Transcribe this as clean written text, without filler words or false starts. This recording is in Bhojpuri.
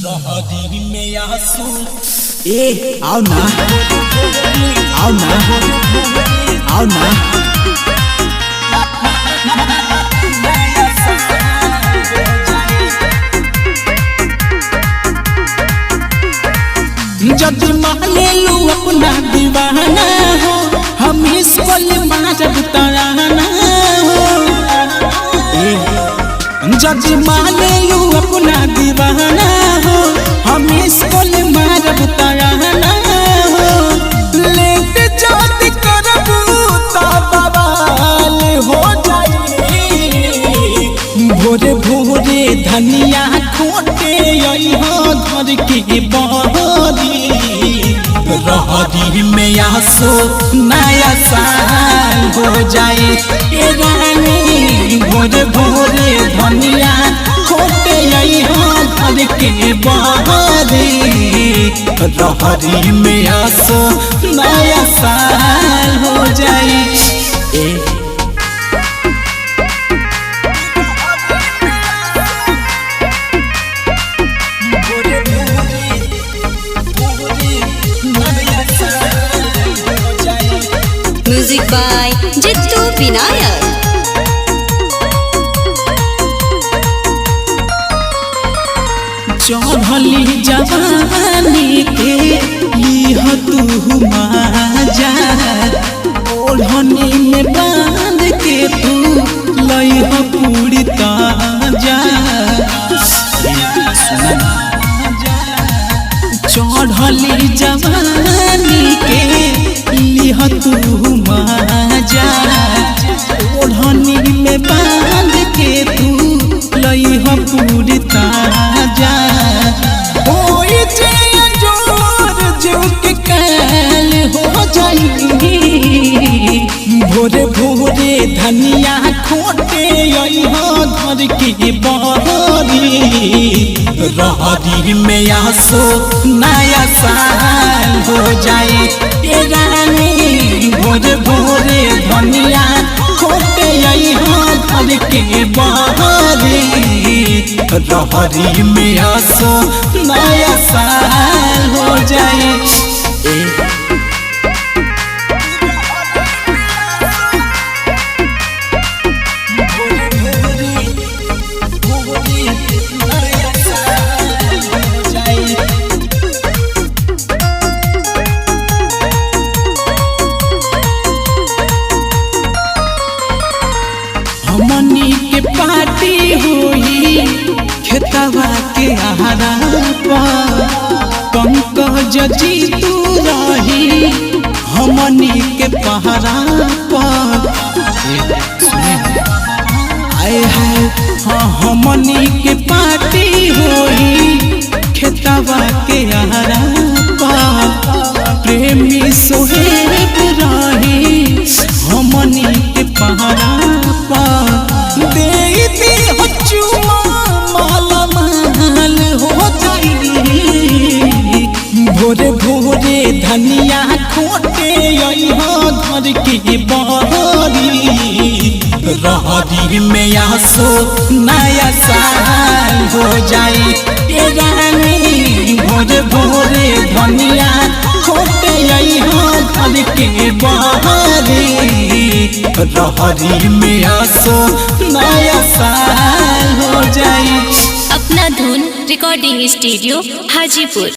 रहरी में आंसू ए आओ ना आओ ना आओ ना जब माने लू अपना दीवाना हो हम इसको मारब तराना हो। जब माने लू अपना दीवाना हो हम इसको मारब तराना हो। लेट जात करबू तो बवाल हो जाई। भोरे भोरे धनिया खोटे यहाँ घर के बहरी रहरी में आंसू नया साल हो जाए। भोरे भोरे धनिया खोटे यहाँ घर के बहरी रहरी में आंसू नया साल हो जाए। Music by Jittu Vinayak. चढ़ली जवानी के लिह तू माजा ओढ़नी में बांध के तू लइह पूरी ताजा। चढ़ली जवानी के लिह तू माजा ओढ़नी में बांध के तू लइह पूरी ताजा। होई जे जोर जो के काल हो जाई। भोरे भोरे धनिया खोटे यहाँ घर के बहरी रहरी में आंसू नया साल हो जाए। भोरे भोरे धनिया खोटे यहाँ घर के बहरी रहरी में आंसू नया साल हो जाए। हमनी के पार्टी हुई खेतवा के आहारा पर पंकज जीतू रही हमनी के पहरा पर। आए है हाँ हमनी के पार्टी हुई खेतवा के आहारा पर प्रेमी सोहेब रही हमनी के पहरा पर। देती हो चुमा माला माल हो जाई। भोरे भोरे धनिया खोटे यहाँ घर के बहरी रहरी में आंसू नया साल हो जाए। भोरे भोरे धनिया खोटे यहाँ घर के बहरी रहरी में आंसू नया साल हो जाए। अपना धुन रिकॉर्डिंग स्टूडियो हाजीपुर।